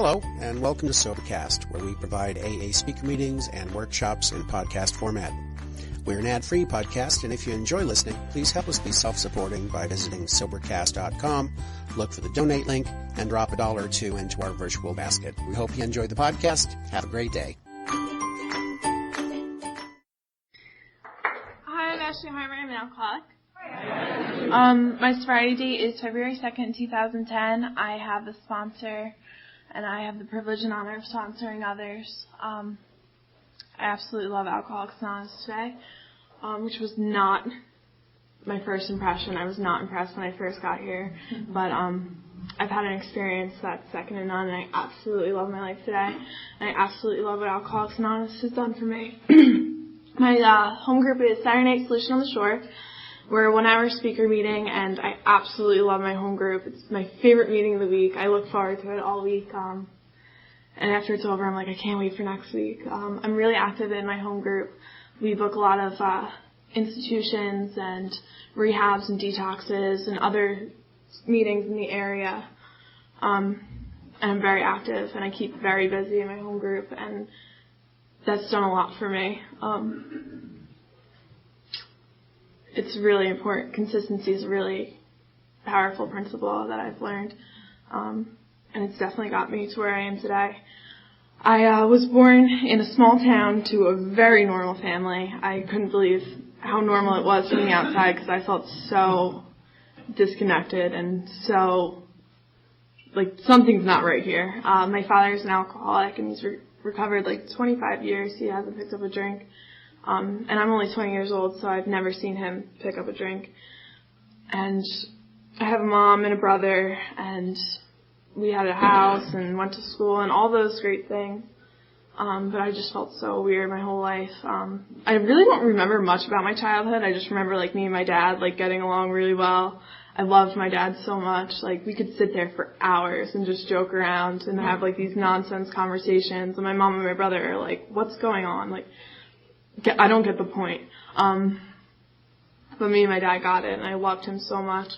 Hello, and welcome to Sobercast, where we provide AA speaker meetings and workshops in podcast format. We're an ad-free podcast, and if you enjoy listening, please help us be self-supporting by visiting Sobercast.com, look for the donate link, and drop $1 or $2 into our virtual basket. We hope you enjoy the podcast. Have a great day. Hi, I'm Ashley Harmer. I'm an alcoholic. My sobriety date is February 2nd, 2010. I have the sponsor, and I have the privilege and honor of sponsoring others. I absolutely love Alcoholics Anonymous today, which was not my first impression. I was not impressed when I first got here, but I've had an experience that's second to none, and I absolutely love my life today, and I absolutely love what Alcoholics Anonymous has done for me. My home group is Saturday Night Solution on the Shore. We're a 1-hour speaker meeting, and I absolutely love my home group. It's my favorite meeting of the week. I look forward to it all week. And after it's over, I'm like, I can't wait for next week. I'm really active in my home group. We book a lot of institutions and rehabs and detoxes and other meetings in the area. And I'm very active, and I keep very busy in my home group, and that's done a lot for me. It's really important. Consistency is a really powerful principle that I've learned, and it's definitely got me to where I am today. I was born in a small town to a very normal family. I couldn't believe how normal it was from the outside because I felt so disconnected and so like something's not right here. My father's an alcoholic, and he's recovered like 25 years. He hasn't picked up a drink. And I'm only 20 years old, so I've never seen him pick up a drink. And I have a mom and a brother, and we had a house and went to school and all those great things. But I just felt so weird my whole life. I really don't remember much about my childhood. I just remember like me and my dad like getting along really well. I loved my dad so much. Like we could sit there for hours and just joke around and have like these nonsense conversations. And my mom and my brother are like, "What's going on?" Like, I don't get the point. But me and my dad got it, and I loved him so much.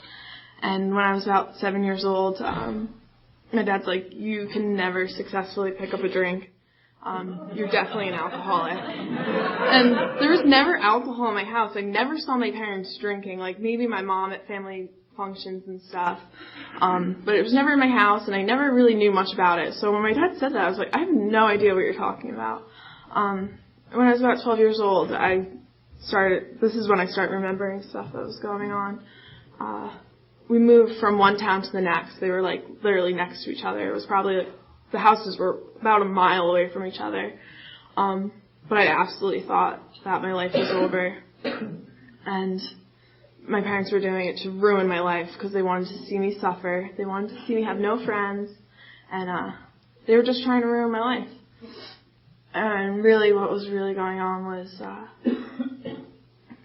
And when I was about 7 years old, my dad's like, "You can never successfully pick up a drink. You're definitely an alcoholic." And there was never alcohol in my house. I never saw my parents drinking, like maybe my mom at family functions and stuff. But it was never in my house, and I never really knew much about it. So when my dad said that, I was like, I have no idea what you're talking about. When I was about 12 years old, this is when I started remembering stuff that was going on. We moved from one town to the next. They were like literally next to each other. It was probably like, the houses were about a mile away from each other. But I absolutely thought that my life was over. And my parents were doing it to ruin my life because they wanted to see me suffer. They wanted to see me have no friends. And they were just trying to ruin my life. And really what was really going on was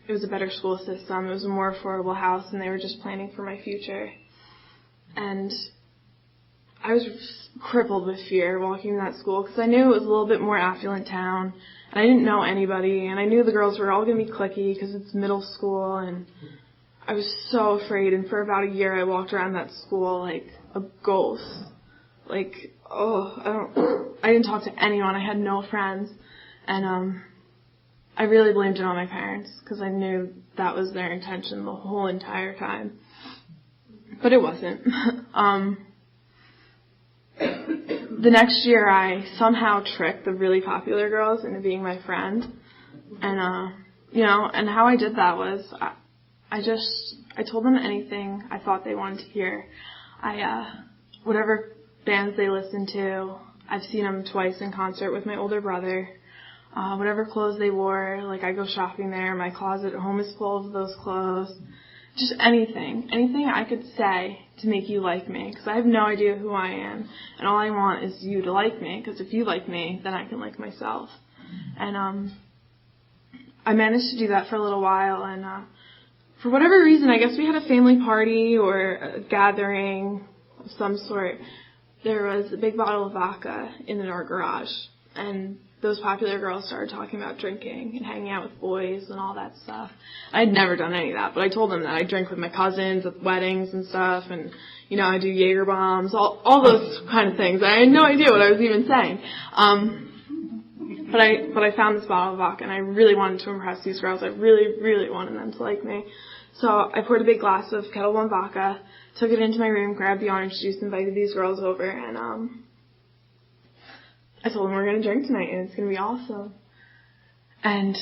it was a better school system. It was a more affordable house, and they were just planning for my future. And I was crippled with fear walking in that school because I knew it was a little bit more affluent town, and I didn't know anybody, and I knew the girls were all going to be cliquey because it's middle school, and I was so afraid. And for about a year I walked around that school like a ghost. Like, I didn't talk to anyone. I had no friends. And I really blamed it on my parents because I knew that was their intention the whole entire time. But it wasn't. The next year I somehow tricked the really popular girls into being my friend. And, and how I did that was I told them anything I thought they wanted to hear. Whatever bands they listened to. I've seen them twice in concert with my older brother. Whatever clothes they wore, like I go shopping there. My closet at home is full of those clothes. Just anything I could say to make you like me, because I have no idea who I am, and all I want is you to like me, because if you like me, then I can like myself. And I managed to do that for a little while, and for whatever reason, I guess we had a family party or a gathering of some sort. There was a big bottle of vodka in our garage, and those popular girls started talking about drinking and hanging out with boys and all that stuff. I had never done any of that, but I told them that I drink with my cousins at weddings and stuff, and, I do Jaeger bombs, all those kind of things. I had no idea what I was even saying. But I found this bottle of vodka, and I really wanted to impress these girls. I really, really wanted them to like me. So I poured a big glass of Kettle One vodka, took it into my room, grabbed the orange juice, invited these girls over, and I told them we're going to drink tonight, and it's going to be awesome. And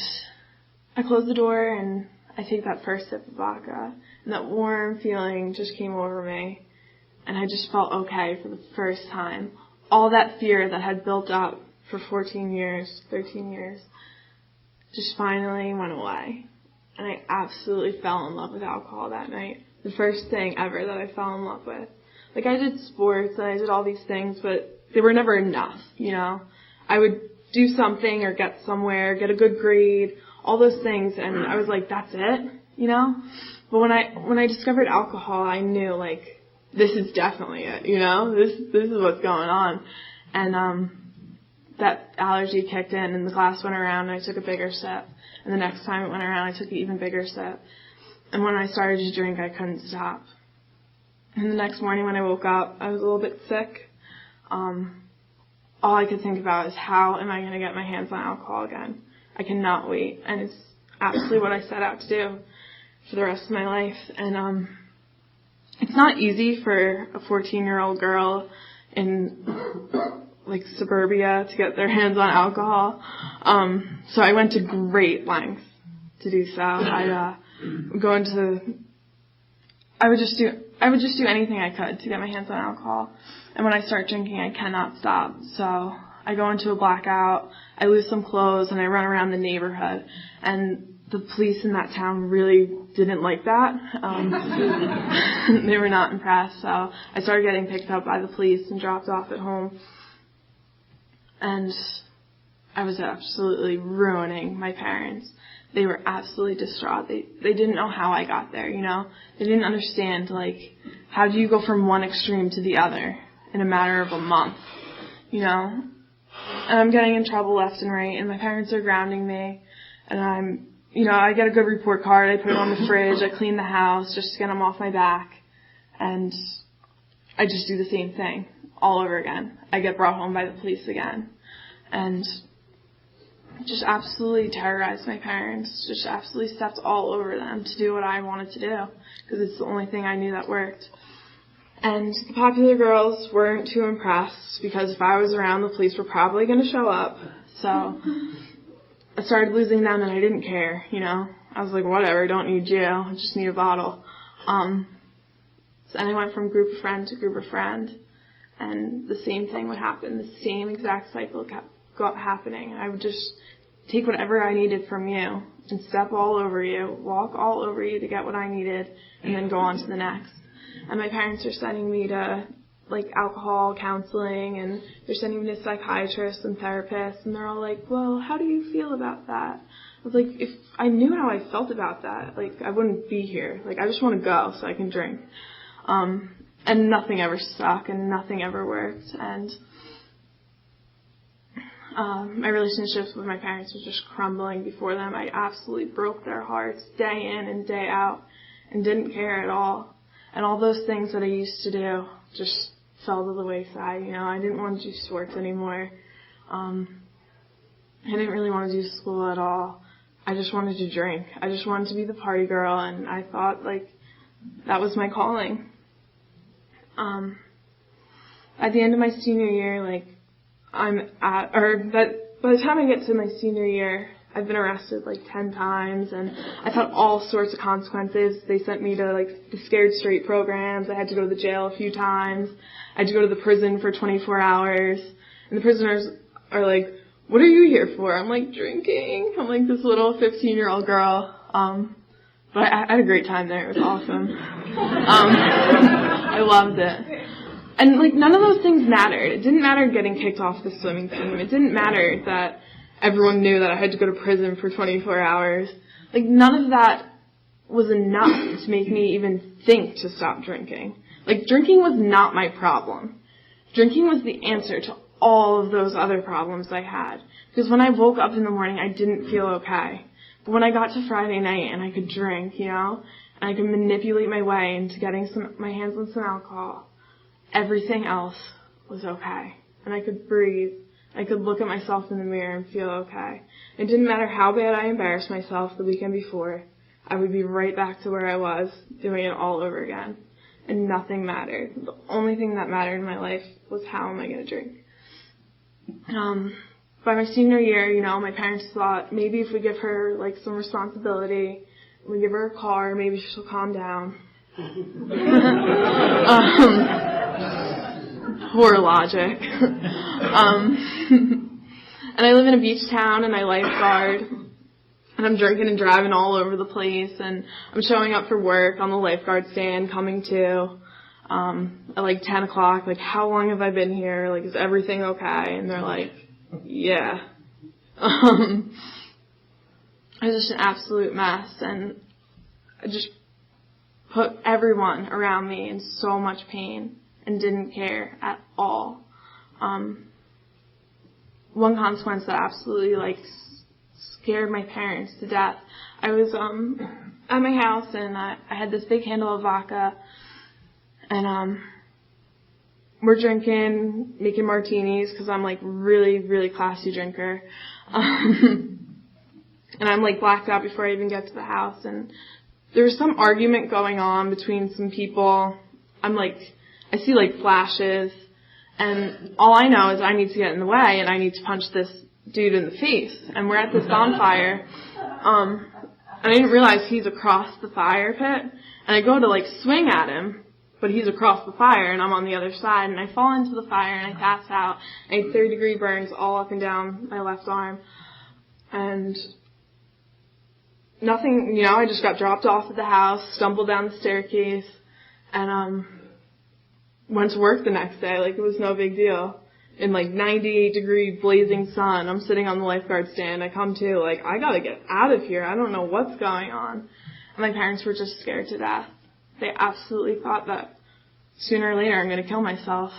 I closed the door, and I take that first sip of vodka, and that warm feeling just came over me, and I just felt okay for the first time. All that fear that had built up for 13 years, just finally went away. And I absolutely fell in love with alcohol that night. The first thing ever that I fell in love with. Like, I did sports and I did all these things, but they were never enough, I would do something or get somewhere, get a good grade, all those things, and I was like, that's it, But when I discovered alcohol, I knew, like, this is definitely it, This is what's going on. And that allergy kicked in, and the glass went around, and I took a bigger sip. And the next time it went around, I took an even bigger sip. And when I started to drink, I couldn't stop. And the next morning when I woke up, I was a little bit sick. All I could think about is, how am I going to get my hands on alcohol again? I cannot wait. And it's absolutely what I set out to do for the rest of my life. And it's not easy for a 14-year-old girl in suburbia to get their hands on alcohol. So I went to great lengths to do so. I would just do anything I could to get my hands on alcohol. And when I start drinking, I cannot stop. So I go into a blackout, I lose some clothes, and I run around the neighborhood. And the police in that town really didn't like that. They were not impressed. So I started getting picked up by the police and dropped off at home. And I was absolutely ruining my parents. They were absolutely distraught. They didn't know how I got there, They didn't understand, how do you go from one extreme to the other in a matter of a month, And I'm getting in trouble left and right, and my parents are grounding me, and I get a good report card, I put it on the fridge, I clean the house just to get them off my back, and I just do the same thing all over again. I get brought home by the police again, and just absolutely terrorized my parents, just absolutely stepped all over them to do what I wanted to do, because it's the only thing I knew that worked. And the popular girls weren't too impressed, because if I was around, the police were probably going to show up. So I started losing them, and I didn't care, I was like, whatever, don't need jail, I just need a bottle. And I went from group of friend to group of friend, and the same thing would happen. The same exact cycle kept happening. I would just take whatever I needed from you and step all over you, walk all over you to get what I needed, and then go on to the next. And my parents are sending me to alcohol counseling, and they're sending me to psychiatrists and therapists, and they're all like, well, how do you feel about that? I was like, if I knew how I felt about that, I wouldn't be here. I just want to go so I can drink. And nothing ever stuck, and nothing ever worked. And my relationships with my parents was just crumbling before them. I absolutely broke their hearts day in and day out and didn't care at all. And all those things that I used to do just fell to the wayside. I didn't want to do sports anymore. I didn't really want to do school at all. I just wanted to drink. I just wanted to be the party girl, and I thought, that was my calling. At the end of my senior year, by the time I get to my senior year, I've been arrested 10 times, and I've had all sorts of consequences. They sent me to the Scared Straight programs. I had to go to the jail a few times. I had to go to the prison for 24 hours. And the prisoners are like, what are you here for? I'm drinking. I'm this little 15-year-old girl. But I had a great time there. It was awesome. I loved it. And none of those things mattered. It didn't matter getting kicked off the swimming team. It didn't matter that everyone knew that I had to go to prison for 24 hours. None of that was enough to make me even think to stop drinking. Drinking was not my problem. Drinking was the answer to all of those other problems I had. Because when I woke up in the morning, I didn't feel okay. But when I got to Friday night and I could drink, and I could manipulate my way into getting my hands on some alcohol, everything else was okay. And I could breathe. I could look at myself in the mirror and feel okay. It didn't matter how bad I embarrassed myself the weekend before. I would be right back to where I was, doing it all over again. And nothing mattered. The only thing that mattered in my life was how am I going to drink. By my senior year, my parents thought maybe if we give her some responsibility, we give her a car, maybe she'll calm down. Poor logic. And I live in a beach town and I lifeguard. And I'm drinking and driving all over the place. And I'm showing up for work on the lifeguard stand, coming to at 10 o'clock. How long have I been here? Is everything okay? And they're like, yeah. I was just an absolute mess. And I just put everyone around me in so much pain and didn't care at all. One consequence that absolutely scared my parents to death. I was at my house and I had this big handle of vodka and we're drinking, making martinis because I'm really, really classy drinker. And I'm blacked out before I even get to the house, and there was some argument going on between some people. I see flashes, and all I know is I need to get in the way and I need to punch this dude in the face. And we're at this bonfire, and I didn't realize he's across the fire pit, and I go to swing at him, but he's across the fire and I'm on the other side, and I fall into the fire and I pass out. I had 3rd-degree burns all up and down my left arm, and nothing, I just got dropped off at the house, stumbled down the staircase, and went to work the next day it was no big deal. In 98-degree blazing sun, I'm sitting on the lifeguard stand. I come to, I gotta get out of here. I don't know what's going on. And my parents were just scared to death. They absolutely thought that sooner or later I'm gonna kill myself.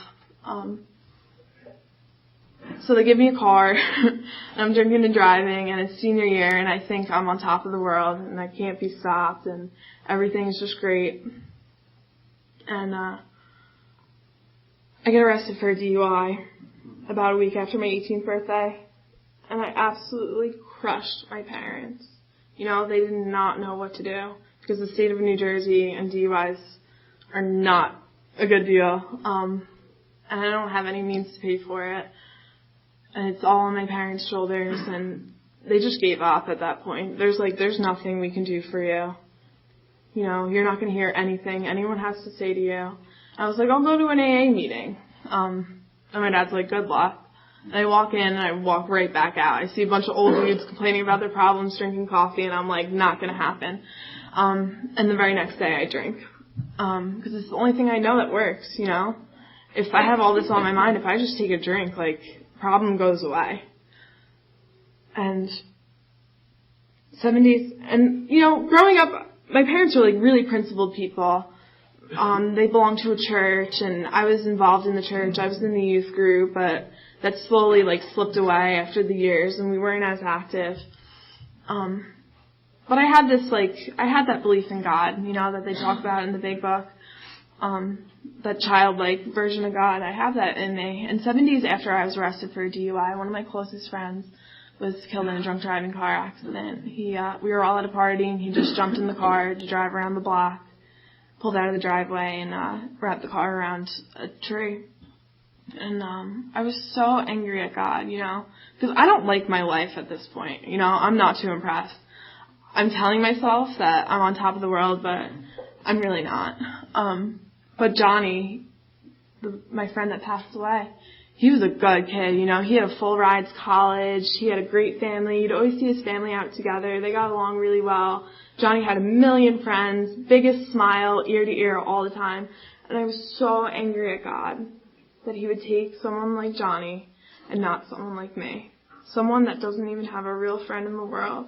So they give me a car, and I'm drinking and driving, and it's senior year, and I think I'm on top of the world, and I can't be stopped, and everything's just great. And I get arrested for a DUI about a week after my 18th birthday, and I absolutely crushed my parents. They did not know what to do, because the state of New Jersey and DUIs are not a good deal, and I don't have any means to pay for it. And it's all on my parents' shoulders, and they just gave up at that point. There's nothing we can do for you. You're not going to hear anything anyone has to say to you. I was I'll go to an AA meeting. And my dad's good luck. And I walk in and I walk right back out. I see a bunch of old dudes complaining about their problems, drinking coffee, and I'm not going to happen. And the very next day I drink. Because it's the only thing I know that works, If I have all this on my mind, if I just take a drink, problem goes away. And 70s, and growing up, my parents were really principled people. They belonged to a church, and I was involved in the church. I was in the youth group, but that slowly slipped away after the years, and we weren't as active. But I had I had that belief in God, that they talk about in the big book. That childlike version of God, I have that in me. And 7 days after I was arrested for a DUI, one of my closest friends was killed in a drunk driving car accident. We were all at a party, and he just jumped in the car to drive around the block, pulled out of the driveway, and wrapped the car around a tree. And I was so angry at God, because I don't like my life at this point. I'm not too impressed. I'm telling myself that I'm on top of the world, but I'm really not. But Johnny, my friend that passed away, he was a good kid, He had a full ride to college. He had a great family. You'd always see his family out together. They got along really well. Johnny had 1 million friends, biggest smile, ear to ear all the time. And I was so angry at God that he would take someone like Johnny and not someone like me. Someone that doesn't even have a real friend in the world.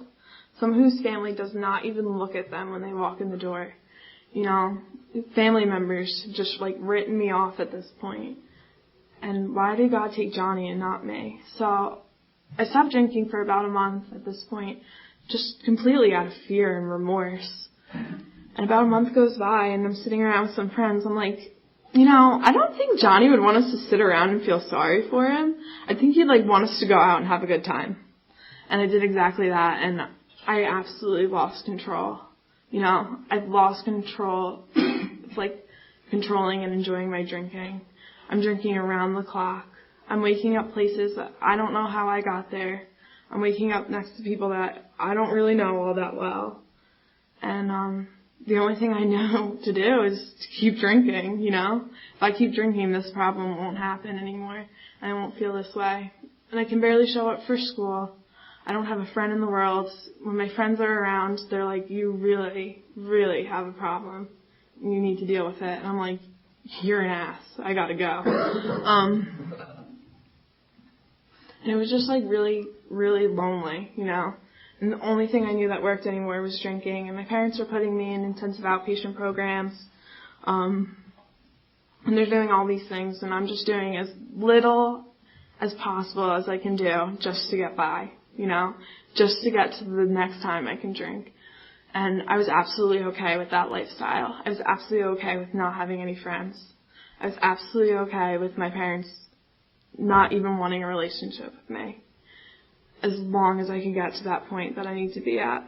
Someone whose family does not even look at them when they walk in the door. Family members just written me off at this point. And why did God take Johnny and not me? So I stopped drinking for about a month at this point, just completely out of fear and remorse. And about a month goes by, and I'm sitting around with some friends. I'm like, I don't think Johnny would want us to sit around and feel sorry for him. I think he'd want us to go out and have a good time. And I did exactly that, and I absolutely lost control. I've lost control. It's like controlling and enjoying my drinking. I'm drinking around the clock. I'm waking up places that I don't know how I got there. I'm waking up next to people that I don't really know all that well. And the only thing I know to do is to keep drinking, If I keep drinking, this problem won't happen anymore. I won't feel this way. And I can barely show up for school. I don't have a friend in the world. When my friends are around, they're like, you really, really have a problem. You need to deal with it. And I'm like, you're an ass. I gotta go. And it was just really, really lonely, And the only thing I knew that worked anymore was drinking. And my parents were putting me in intensive outpatient programs. And they're doing all these things, and I'm just doing as little as possible as I can do just to get by, just to get to the next time I can drink. And I was absolutely okay with that lifestyle. I was absolutely okay with not having any friends. I was absolutely okay with my parents not even wanting a relationship with me, as long as I can get to that point that I need to be at.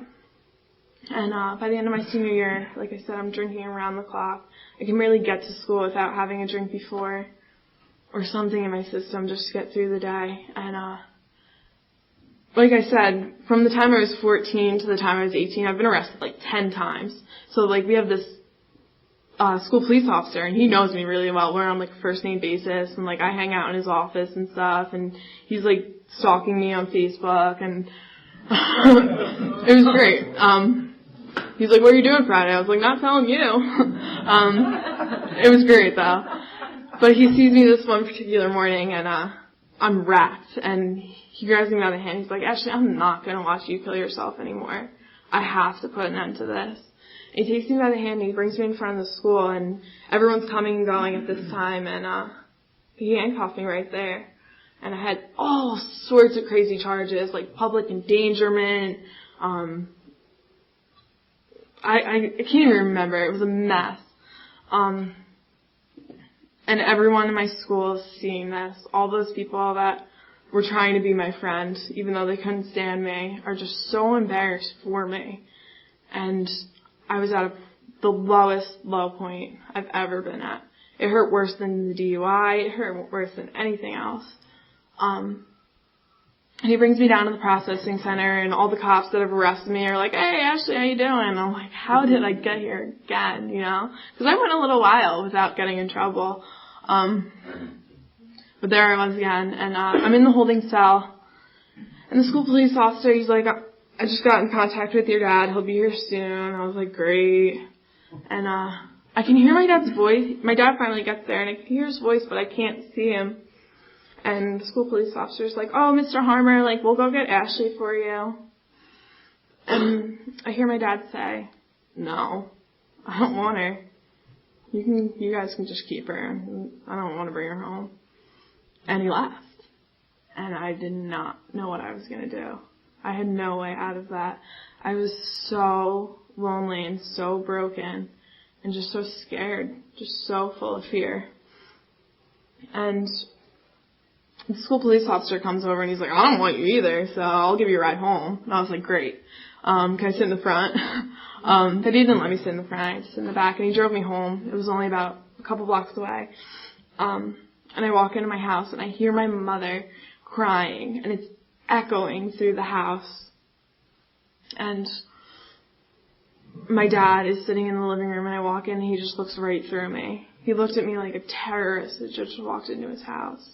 And by the end of my senior year, like I said, I'm drinking around the clock. I can barely get to school without having a drink before or something in my system just to get through the day. And like I said, from the time I was 14 to the time I was 18, I've been arrested 10 times. So we have this school police officer, and he knows me really well. We're on a first name basis, and I hang out in his office and stuff, and he's stalking me on Facebook, and it was great. He's like, what are you doing Friday? I was like, not telling you. It was great though. But he sees me this one particular morning, and I'm wrecked, and he grabs me by the hand. He's like, Ashley, I'm not going to watch you kill yourself anymore. I have to put an end to this. And he takes me by the hand, and he brings me in front of the school, and everyone's coming and going at this time, and he handcuffed me right there. And I had all sorts of crazy charges, public endangerment. I can't even remember. It was a mess. And everyone in my school is seeing this. All those people that were trying to be my friend, even though they couldn't stand me, are just so embarrassed for me. And I was at the lowest low point I've ever been at. It hurt worse than the DUI. It hurt worse than anything else. And he brings me down to the processing center, and all the cops that have arrested me are like, hey, Ashley, how you doing? And I'm like, how did I get here again, Because I went a little while without getting in trouble. But there I was again, and I'm in the holding cell. And the school police officer, he's like, I just got in contact with your dad. He'll be here soon. I was like, great. And I can hear my dad's voice. My dad finally gets there, and I can hear his voice, but I can't see him. And the school police officer's like, oh, Mr. Harmer, we'll go get Ashley for you. And I hear my dad say, no, I don't want her. You guys can just keep her. I don't want to bring her home. And he left. And I did not know what I was going to do. I had no way out of that. I was so lonely and so broken and just so scared, just so full of fear. And the school police officer comes over and he's like, I don't want you either, so I'll give you a ride home. And I was like, great. Can I sit in the front? But he didn't let me sit in the front. I had to sit in the back, and he drove me home. It was only about a couple blocks away. And I walk into my house, and I hear my mother crying, and it's echoing through the house. And my dad is sitting in the living room, and I walk in, and he just looks right through me. He looked at me like a terrorist that just walked into his house.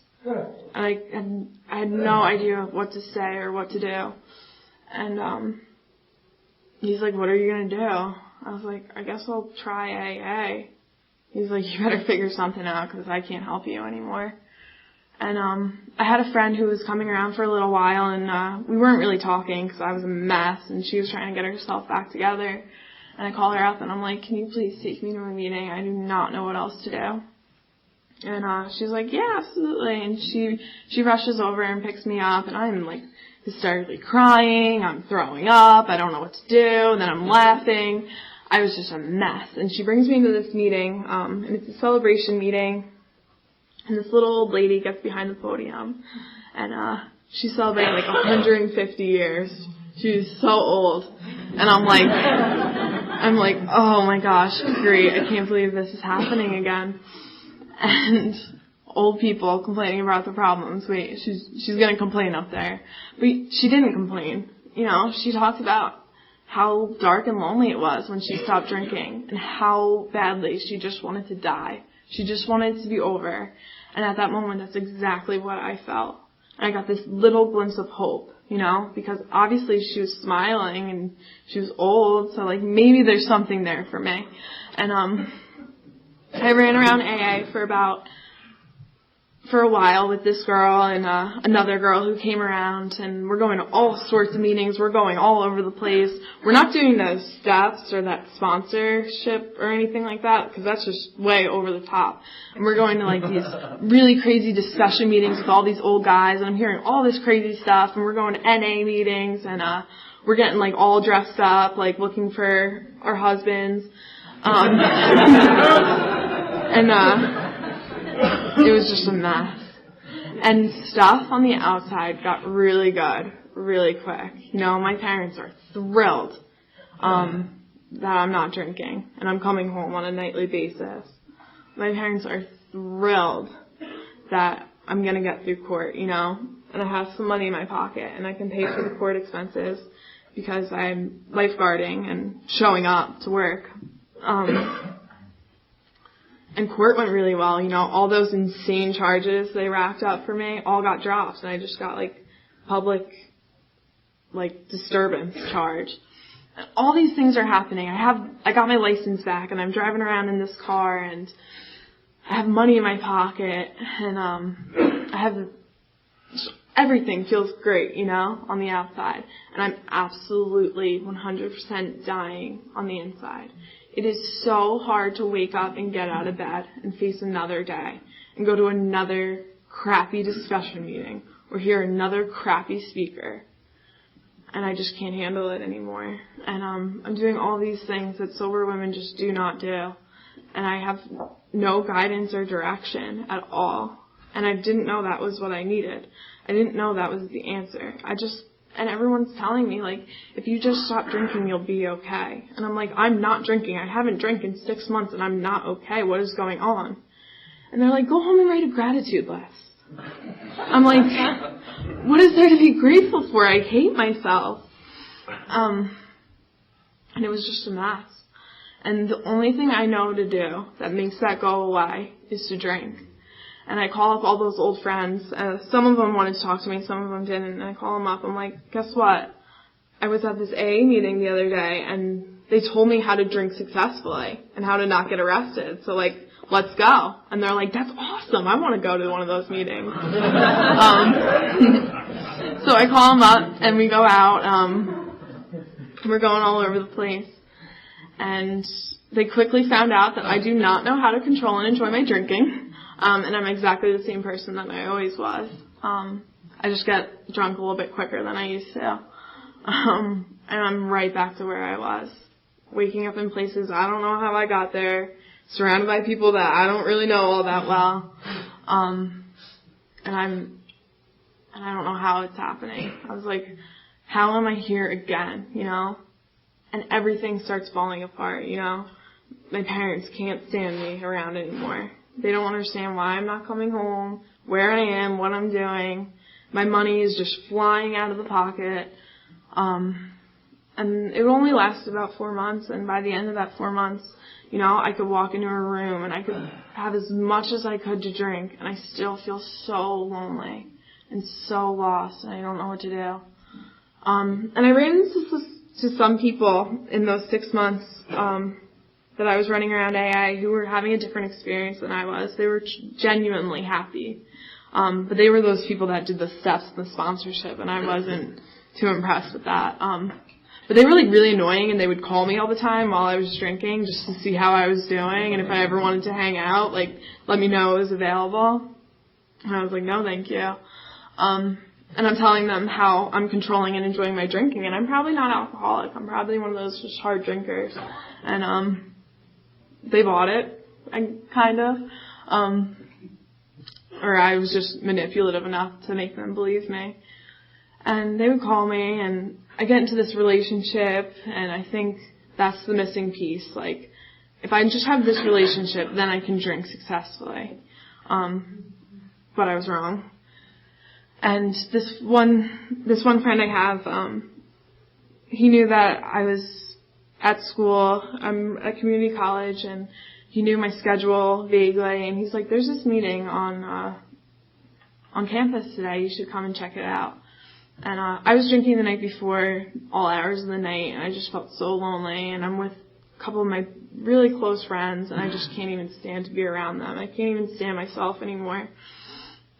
And I had no idea what to say or what to do. And he's like, what are you going to do? I was like, I guess I'll try AA. He's like, you better figure something out because I can't help you anymore. And I had a friend who was coming around for a little while, and we weren't really talking because I was a mess, and she was trying to get herself back together. And I call her up, and I'm like, can you please take me to a meeting? I do not know what else to do. And she's like, yeah, absolutely. And she rushes over and picks me up, and I'm like hysterically crying. I'm throwing up. I don't know what to do. And then I'm laughing. I was just a mess. And she brings me into this meeting, and it's a celebration meeting. And this little old lady gets behind the podium, and she's celebrating like 150 years. She's so old. And I'm like, oh my gosh, great. I can't believe this is happening again. And old people complaining about the problems. Wait, she's going to complain up there. But she didn't complain. You know, she talked about how dark and lonely it was when she stopped drinking and how badly she just wanted to die. She just wanted it to be over. And at that moment, that's exactly what I felt. And I got this little glimpse of hope, you know, because obviously she was smiling and she was old, so like maybe there's something there for me. And I ran around AA for a while with this girl and another girl who came around, and we're going to all sorts of meetings. We're going all over the place. We're not doing those steps or that sponsorship or anything like that, because that's just way over the top. And we're going to like these really crazy discussion meetings with all these old guys, and I'm hearing all this crazy stuff, and we're going to NA meetings, and we're getting like all dressed up, like looking for our husbands. It was just a mess. And stuff on the outside got really good, really quick. You know, my parents are thrilled that I'm not drinking and I'm coming home on a nightly basis. My parents are thrilled that I'm going to get through court, you know, and I have some money in my pocket and I can pay for the court expenses because I'm lifeguarding and showing up to work. And court went really well, you know, all those insane charges they racked up for me all got dropped, and I just got, like, public, like, disturbance charge. And all these things are happening. I got my license back, and I'm driving around in this car, and I have money in my pocket, and I have, everything feels great, you know, on the outside. And I'm absolutely 100% dying on the inside. It is so hard to wake up and get out of bed and face another day and go to another crappy discussion meeting or hear another crappy speaker. And I just can't handle it anymore. And I'm doing all these things that sober women just do not do. And I have no guidance or direction at all. And I didn't know that was what I needed. I didn't know that was the answer. And everyone's telling me, like, if you just stop drinking, you'll be okay. And I'm like, I'm not drinking. I haven't drank in 6 months, and I'm not okay. What is going on? And they're like, go home and write a gratitude list. I'm like, what is there to be grateful for? I hate myself. And it was just a mess. And the only thing I know to do that makes that go away is to drink. And I call up all those old friends. Some of them wanted to talk to me, some of them didn't. And I call them up. I'm like, guess what? I was at this AA meeting the other day, and they told me how to drink successfully and how to not get arrested. So, like, let's go. And they're like, that's awesome. I want to go to one of those meetings. So I call them up, and we go out. We're going all over the place. And they quickly found out that I do not know how to control and enjoy my drinking. And I'm exactly the same person that I always was. I just get drunk a little bit quicker than I used to. And I'm right back to where I was. Waking up in places I don't know how I got there, surrounded by people that I don't really know all that well. And I don't know how it's happening. I was like, how am I here again, you know? And everything starts falling apart, you know? My parents can't stand me around anymore. They don't understand why I'm not coming home, where I am, what I'm doing. My money is just flying out of the pocket. And it only lasted about 4 months, and by the end of that 4 months, you know, I could walk into a room and I could have as much as I could to drink, and I still feel so lonely and so lost, and I don't know what to do. And I ran into some people in those 6 months that I was running around AA who were having a different experience than I was. They were genuinely happy. But they were those people that did the steps and the sponsorship, and I wasn't too impressed with that. But they were like really annoying, and they would call me all the time while I was drinking just to see how I was doing, and if I ever wanted to hang out, like let me know it was available. And I was like, no, thank you. And I'm telling them how I'm controlling and enjoying my drinking, and I'm probably not alcoholic. I'm probably one of those just hard drinkers. And they bought it, kind of. Or I was just manipulative enough to make them believe me. And they would call me, and I get into this relationship, and I think that's the missing piece. Like, if I just have this relationship, then I can drink successfully. But I was wrong. And this one friend I have, he knew that I was at school. I'm at community college, and he knew my schedule vaguely. And he's like, "There's this meeting on campus today. You should come and check it out." And I was drinking the night before, all hours of the night, and I just felt so lonely. And I'm with a couple of my really close friends, and I just can't even stand to be around them. I can't even stand myself anymore.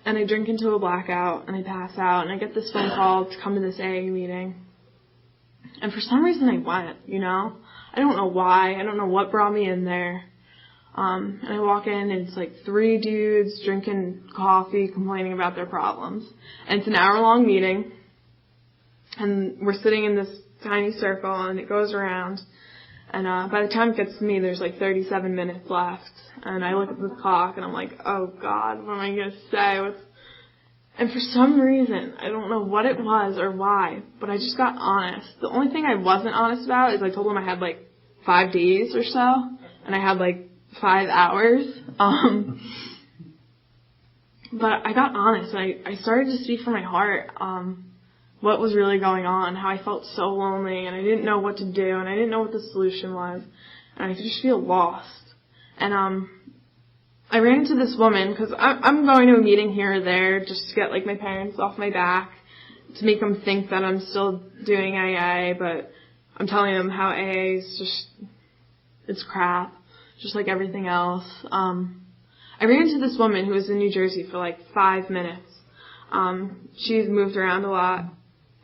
And I drink into a blackout, and I pass out, and I get this phone call to come to this AA meeting. And for some reason I went, I don't know why. I don't know what brought me in there. And I walk in, and it's like 3 dudes drinking coffee, complaining about their problems. And it's an hour-long meeting, and we're sitting in this tiny circle, and it goes around. And by the time it gets to me, there's like 37 minutes left. And I look at the clock, and I'm like, oh, God, what am I going to say? And for some reason, I don't know what it was or why, but I just got honest. The only thing I wasn't honest about is I told them I had like 5 days or so, and I had like 5 hours. But I got honest. I started to speak from my heart what was really going on, how I felt so lonely, and I didn't know what to do, and I didn't know what the solution was, and I could just feel lost. And I ran into this woman, because I'm going to a meeting here or there just to get like my parents off my back, to make them think that I'm still doing AA, but I'm telling them how AA is just, it's crap, just like everything else. I ran into this woman who was in New Jersey for like 5 minutes. She's moved around a lot,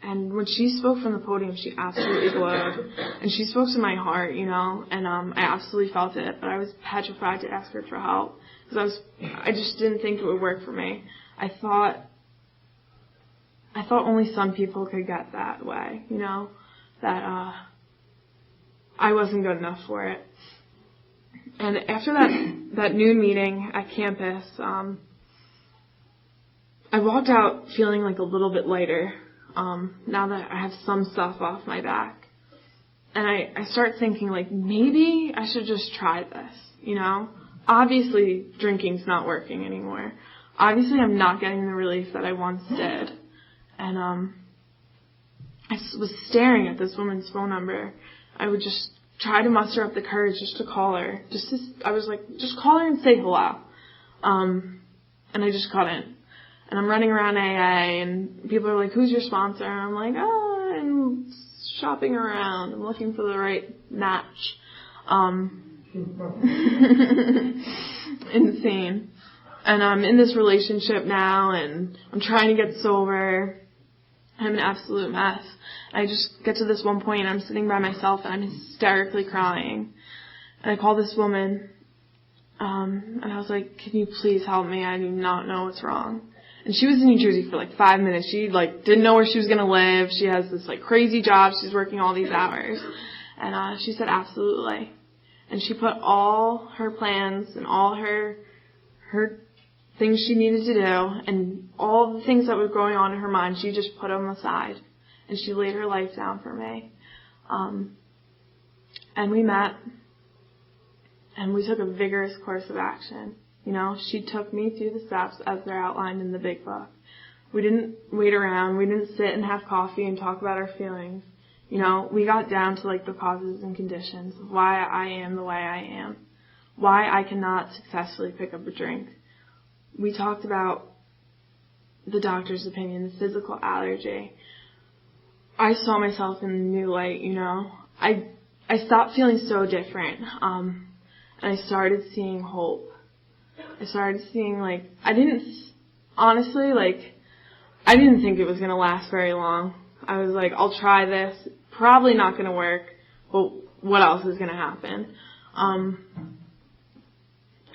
and when she spoke from the podium, she absolutely glowed, and she spoke to my heart, and I absolutely felt it, but I was petrified to ask her for help, because I just didn't think it would work for me. I thought only some people could get that way, that I wasn't good enough for it. And after that noon meeting at campus, I walked out feeling like a little bit lighter, now that I have some stuff off my back. And I start thinking, like, maybe I should just try this, Obviously, drinking's not working anymore. Obviously, I'm not getting the relief that I once did. And I was staring at this woman's phone number. I would just try to muster up the courage just to call her. I was like, just call her and say hello. And I just couldn't. And I'm running around AA, and people are like, who's your sponsor? And I'm like, I'm shopping around. I'm looking for the right match. Insane. And I'm in this relationship now, and I'm trying to get sober. I'm an absolute mess. I just get to this one point, and I'm sitting by myself, and I'm hysterically crying. And I call this woman, and I was like, can you please help me? I do not know what's wrong. And she was in New Jersey for like 5 minutes. She didn't know where she was going to live. She has this like crazy job. She's working all these hours. And she said, absolutely. And she put all her plans and all her things she needed to do and all the things that were going on in her mind, she just put them aside. And she laid her life down for me. And we met, and we took a vigorous course of action. She took me through the steps as they're outlined in the big book. We didn't wait around. We didn't sit and have coffee and talk about our feelings. We got down to like the causes and conditions of why I am the way I am, why I cannot successfully pick up a drink. We talked about the doctor's opinion, the physical allergy. I saw myself in a new light, I stopped feeling so different, and I started seeing hope. I started seeing, I didn't think it was going to last very long. I was like, I'll try this. probably not going to work, but what else is going to happen?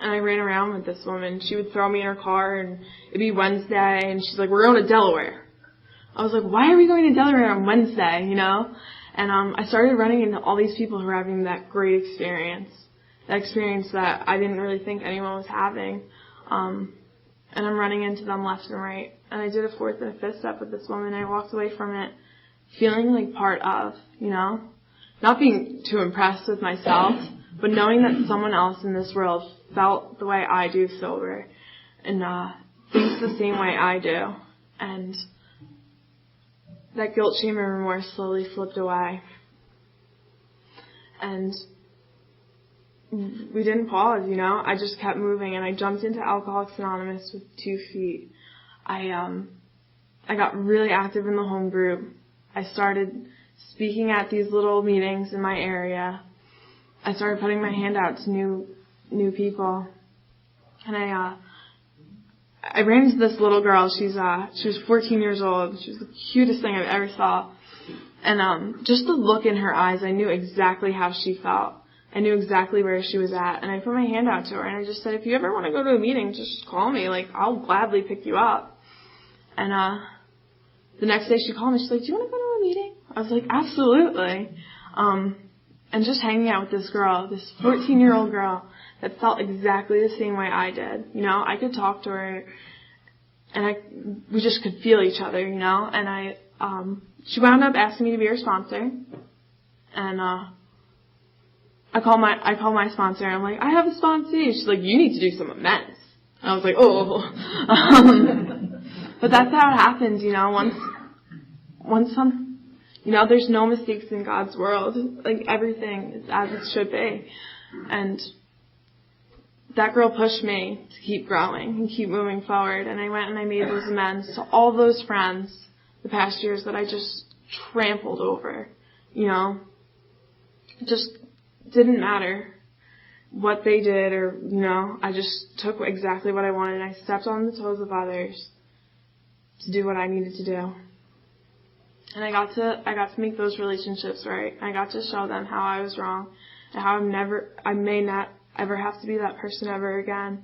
And I ran around with this woman. She would throw me in her car, and it'd be Wednesday, and she's like, we're going to Delaware. I was like, why are we going to Delaware on Wednesday, you know? And I started running into all these people who were having that great experience, that experience that I didn't really think anyone was having. And I'm running into them left and right. And I did a fourth and a fifth step with this woman, and I walked away from it feeling like part of, you know? Not being too impressed with myself, but knowing that someone else in this world felt the way I do sober and thinks the same way I do. And that guilt, shame, and remorse slowly slipped away. And we didn't pause, you know. I just kept moving, and I jumped into Alcoholics Anonymous with 2 feet. I got really active in the home group. I started speaking at these little meetings in my area. I started putting my hand out to new people. And I ran into this little girl. She was 14 years old. She was the cutest thing I've ever saw. And just the look in her eyes, I knew exactly how she felt. I knew exactly where she was at. And I put my hand out to her, and I just said, if you ever want to go to a meeting, just call me. Like, I'll gladly pick you up. And the next day she called me. She's like, do you want to go to a meeting? I was like, absolutely. And just hanging out with this girl, this 14-year-old girl that felt exactly the same way I did. You know, I could talk to her, and we just could feel each other, you know. And she wound up asking me to be her sponsor. And I call my sponsor, and I'm like, I have a sponsee. She's like, you need to do some amends. And I was like, oh. But that's how it happens, you know. Once you know, there's no mistakes in God's world. Like, everything is as it should be. And that girl pushed me to keep growing and keep moving forward. And I went and I made those amends to all those friends the past years that I just trampled over, you know. It just didn't matter what they did, or, you know, I just took exactly what I wanted, and I stepped on the toes of others to do what I needed to do. And I got to make those relationships right. I got to show them how I was wrong and how I may not ever have to be that person ever again.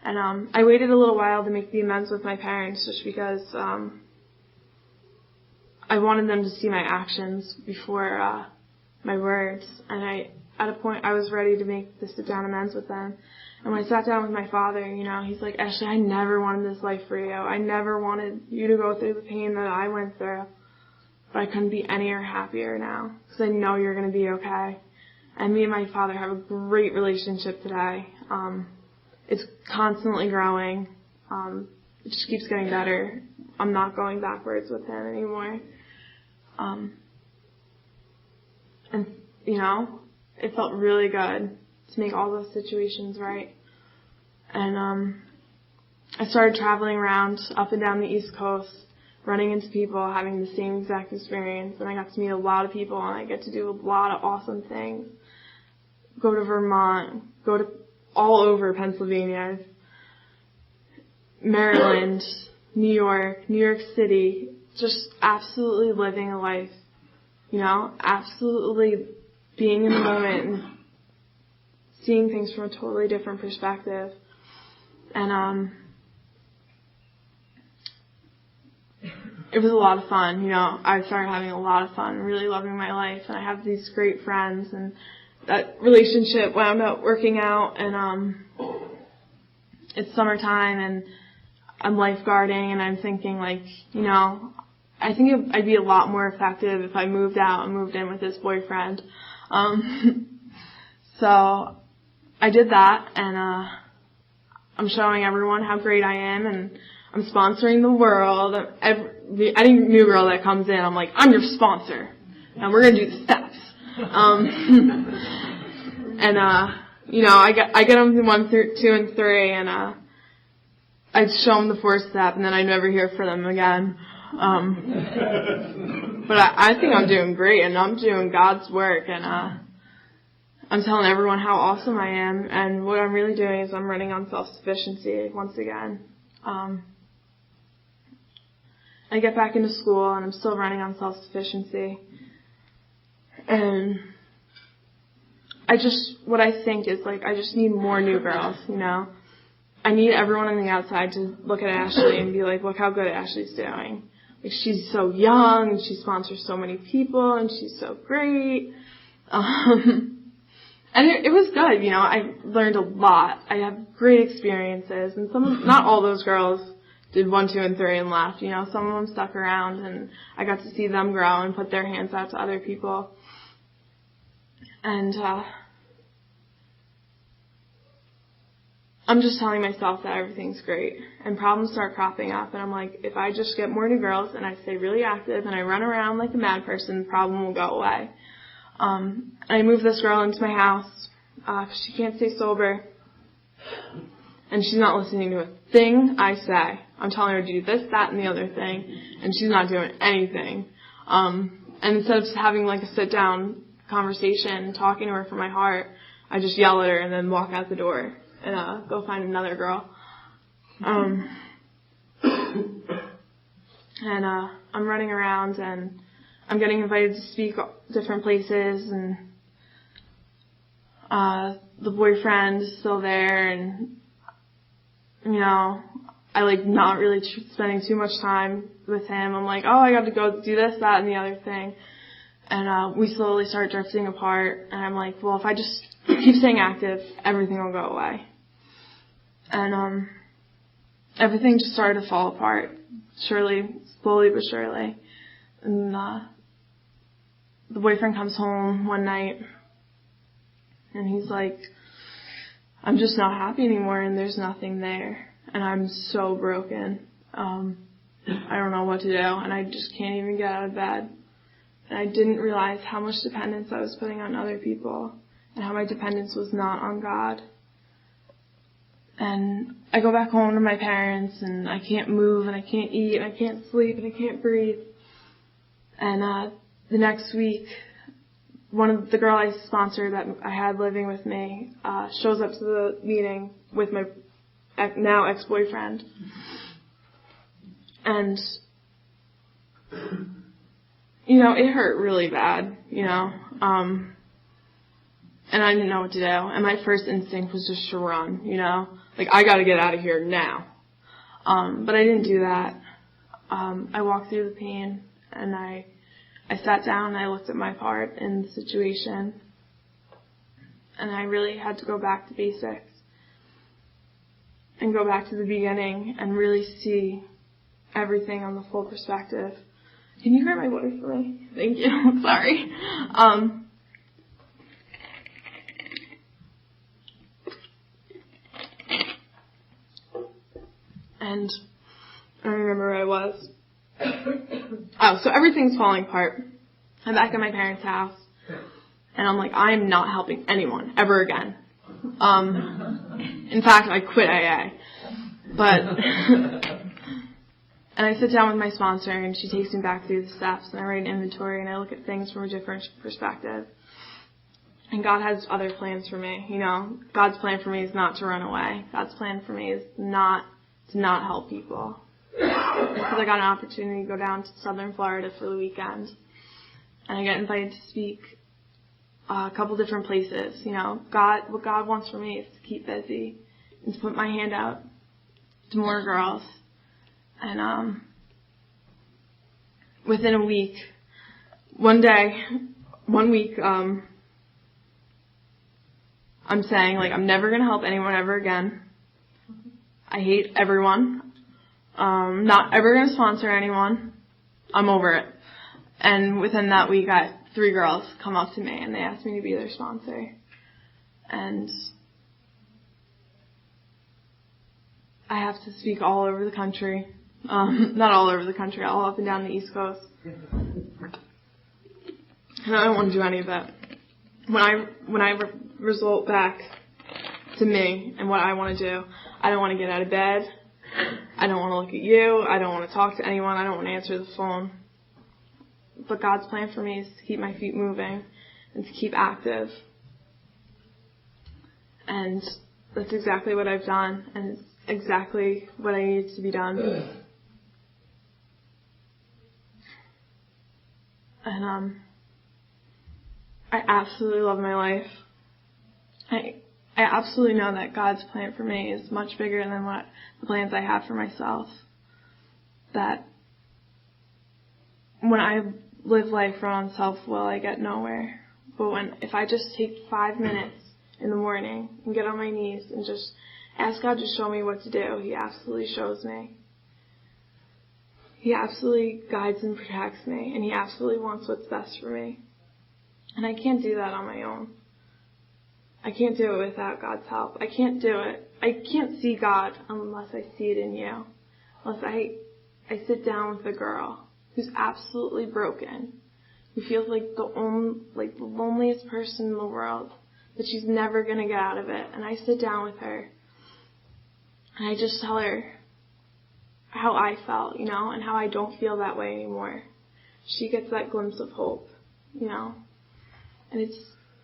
And I waited a little while to make the amends with my parents, just because I wanted them to see my actions before my words. And at a point, I was ready to make the sit-down amends with them. And when I sat down with my father, you know, he's like, Ashley, I never wanted this life for you. I never wanted you to go through the pain that I went through. But I couldn't be any happier now, because I know you're going to be okay. And me and my father have a great relationship today. It's constantly growing. It just keeps getting better. I'm not going backwards with him anymore. And, you know, it felt really good to make all those situations right. And I started traveling around up and down the East Coast, running into people having the same exact experience. And I got to meet a lot of people, and I get to do a lot of awesome things. Go to Vermont, go to all over Pennsylvania, Maryland, New York City, just absolutely living a life, you know, absolutely being in the moment and seeing things from a totally different perspective. And it was a lot of fun, you know. I started having a lot of fun, really loving my life, and I have these great friends, and that relationship wound up working out. And it's summertime, and I'm lifeguarding, and I'm thinking, like, you know, I think I'd be a lot more effective if I moved out and moved in with this boyfriend. So I did that, and I'm showing everyone how great I am, and I'm sponsoring the world. Any new girl that comes in, I'm like, I'm your sponsor, and we're gonna do the steps. And you know, I get them to 1, 2, and 3, and I'd show them the 4th step, and then I'd never hear from them again. But I think I'm doing great, and I'm doing God's work, and I'm telling everyone how awesome I am, and what I'm really doing is I'm running on self-sufficiency once again. I get back into school, and I'm still running on self-sufficiency. And what I think is, like, I just need more new girls, you know. I need everyone on the outside to look at Ashley and be like, look how good Ashley's doing. Like, she's so young, and she sponsors so many people, and she's so great. And it was good, you know. I learned a lot. I had great experiences, and not all those girls did 1, 2, and 3 and left, you know. Some of them stuck around, and I got to see them grow and put their hands out to other people. And I'm just telling myself that everything's great, and problems start cropping up, and I'm like, if I just get more new girls and I stay really active and I run around like a mad person, the problem will go away. I moved this girl into my house because she can't stay sober, and she's not listening to a thing I say. I'm telling her to do this, that, and the other thing, and she's not doing anything. And instead of just having like a sit-down conversation, talking to her from my heart, I just yell at her and then walk out the door and go find another girl. And I'm running around, and I'm getting invited to speak different places, and the boyfriend is still there, and, you know, I like not really spending too much time with him. I'm like, oh, I got to go do this, that, and the other thing. And we slowly start drifting apart, and I'm like, well, if I just keep staying active, everything will go away. And everything just started to fall apart, slowly but surely. And the boyfriend comes home one night, and he's like, I'm just not happy anymore, and there's nothing there. And I'm so broken. I don't know what to do, and I just can't even get out of bed. And I didn't realize how much dependence I was putting on other people, and how my dependence was not on God. And I go back home to my parents, and I can't move, and I can't eat, and I can't sleep, and I can't breathe. And the next week, one of the girl I sponsored that I had living with me shows up to the meeting with my now ex-boyfriend. And, you know, it hurt really bad, you know. And I didn't know what to do. And my first instinct was just to run, you know. Like, I got to get out of here now. But I didn't do that. I walked through the pain, and I sat down and I looked at my part in the situation. And I really had to go back to basics and go back to the beginning and really see everything on the full perspective. Can you grab my water for me? Thank you. Sorry. And I don't remember where I was. Oh, so everything's falling apart. I'm back at my parents' house, and I'm like, I'm not helping anyone ever again. In fact, I quit AA. But, and I sit down with my sponsor, and she takes me back through the steps, and I write an inventory, and I look at things from a different perspective. And God has other plans for me, you know. God's plan for me is not to run away. God's plan for me is not to not help people. Because I got an opportunity to go down to southern Florida for the weekend. And I get invited to speak a couple different places. You know, what God wants for me is to keep busy and to put my hand out to more girls. And within a week, one week, I'm saying, like, I'm never going to help anyone ever again. I hate everyone. Not ever going to sponsor anyone. I'm over it. And within that week, I had 3 girls come up to me, and they asked me to be their sponsor. And I have to speak all over the country. Not all over the country, all up and down the East Coast. And I don't want to do any of that. When I result back to me and what I want to do, I don't want to get out of bed. I don't want to look at you. I don't want to talk to anyone. I don't want to answer the phone. But God's plan for me is to keep my feet moving and to keep active. And that's exactly what I've done, and it's exactly what I needed to be done. And I absolutely love my life. I absolutely know that God's plan for me is much bigger than what the plans I have for myself. That when I live life run on self-will, I get nowhere. But if I just take 5 minutes in the morning and get on my knees and just ask God to show me what to do, He absolutely shows me. He absolutely guides and protects me, and He absolutely wants what's best for me. And I can't do that on my own. I can't do it without God's help. I can't do it. I can't see God unless I see it in you. Unless I sit down with a girl who's absolutely broken, who feels like the loneliest person in the world, that she's never going to get out of it. And I sit down with her, and I just tell her how I felt, and how I don't feel that way anymore. She gets that glimpse of hope, and it's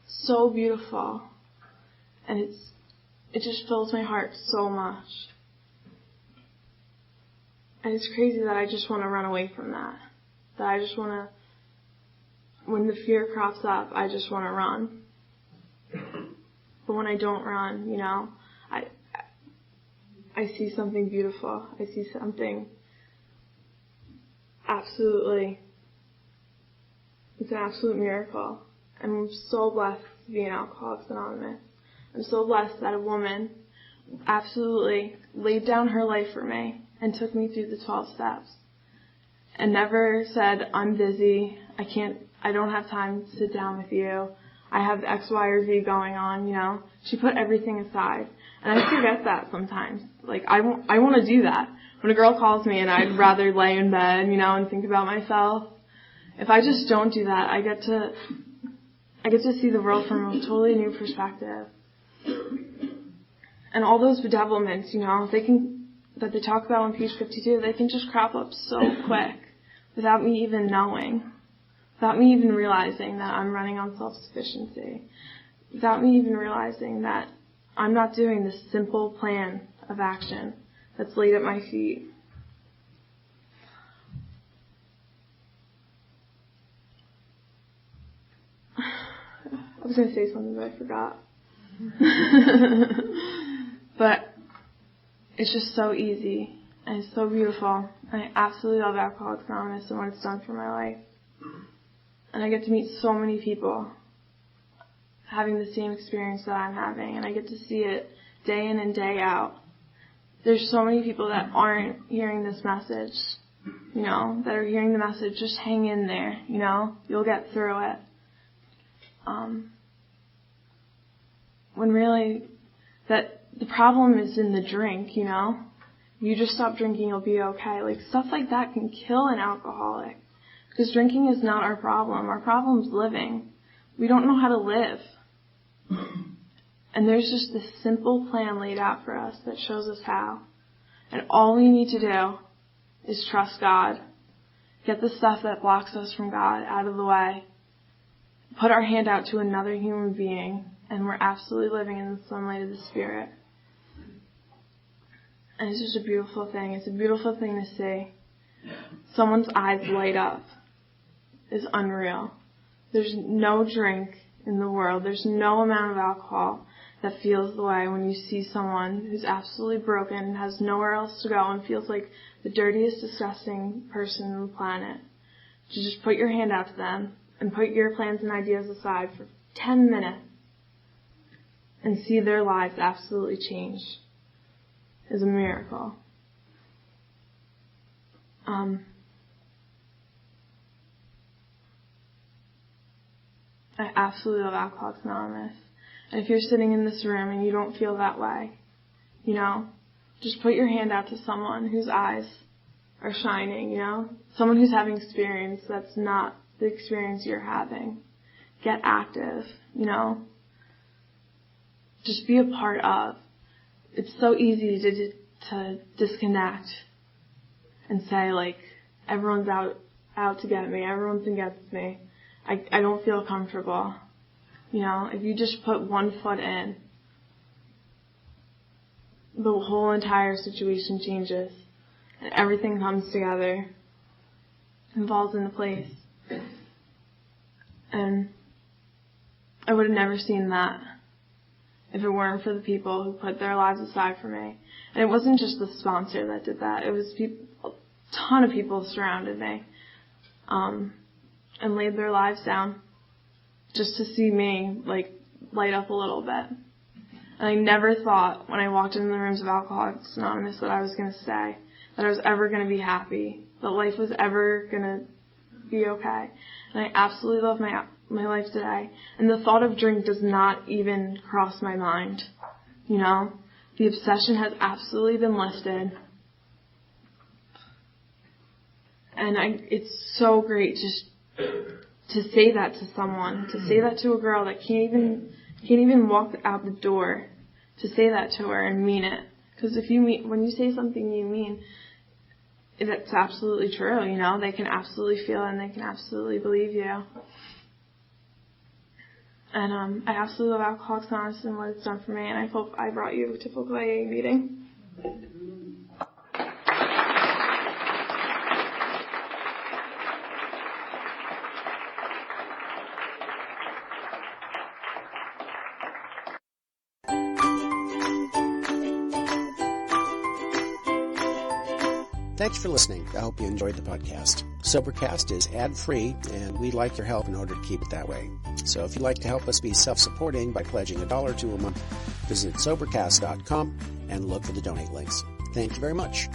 so beautiful, and it just fills my heart so much. And it's crazy that I just want to run away from that. That I just want to, when the fear crops up, I just want to run. But when I don't run, I see something beautiful. I see something it's an absolute miracle. I'm so blessed to be in Alcoholics Anonymous. I'm so blessed that a woman absolutely laid down her life for me and took me through the 12 steps and never said, I'm busy, I don't have time to sit down with you, I have X, Y, or Z going on, She put everything aside. And I forget that sometimes. I want to do that. When a girl calls me and I'd rather lay in bed, and think about myself, if I just don't do that, I get to see the world from a totally new perspective. And all those bedevilments, that they talk about on page 52, they can just crop up so quick without me even knowing, without me even realizing that I'm running on self-sufficiency, without me even realizing that I'm not doing this simple plan of action that's laid at my feet. I was going to say something, but I forgot. But it's just so easy, and it's so beautiful. I absolutely love Alcoholics Anonymous and what it's done for my life. And I get to meet so many people having the same experience that I'm having, and I get to see it day in and day out. There's so many people that aren't hearing this message, that are hearing the message, just hang in there, you'll get through it. When really, that the problem is in the drink, You just stop drinking, you'll be okay. Stuff like that can kill an alcoholic. Because drinking is not our problem. Our problem is living. We don't know how to live. And there's just this simple plan laid out for us that shows us how. And all we need to do is trust God. Get the stuff that blocks us from God out of the way. Put our hand out to another human being, and we're absolutely living in the sunlight of the Spirit. And it's just a beautiful thing. It's a beautiful thing to see. Someone's eyes light up. It's unreal. There's no drink in the world. There's no amount of alcohol that feels the way when you see someone who's absolutely broken and has nowhere else to go and feels like the dirtiest, disgusting person on the planet. To just put your hand out to them and put your plans and ideas aside for 10 minutes and see their lives absolutely change is a miracle. I absolutely love Alcoholics Anonymous. And if you're sitting in this room and you don't feel that way, just put your hand out to someone whose eyes are shining, someone who's having experience that's not the experience you're having. Get active, Just be a part of. It's so easy to disconnect and say, everyone's out to get me, everyone's against me. I don't feel comfortable. If you just put one foot in, the whole entire situation changes. And everything comes together and falls into place. And I would have never seen that if it weren't for the people who put their lives aside for me. And it wasn't just the sponsor that did that. It was a ton of people surrounded me and laid their lives down just to see me, light up a little bit. And I never thought when I walked into the rooms of Alcoholics Anonymous that I was going to stay, that I was ever going to be happy, that life was ever going to be okay. And I absolutely love my life today. And the thought of drink does not even cross my mind. The obsession has absolutely been lifted. And it's so great just to say that to someone, to say that to a girl that can't even walk out the door, to say that to her and mean it. Because when you say something you mean, it's absolutely true, They can absolutely feel it and they can absolutely believe you. And I absolutely love Alcoholics Anonymous and what it's done for me, and I hope I brought you to typical AA meeting. Thanks for listening. I hope you enjoyed the podcast. Sobercast is ad-free, and we'd like your help in order to keep it that way. So if you'd like to help us be self-supporting by pledging $1 or $2 a month, visit Sobercast.com and look for the donate links. Thank you very much.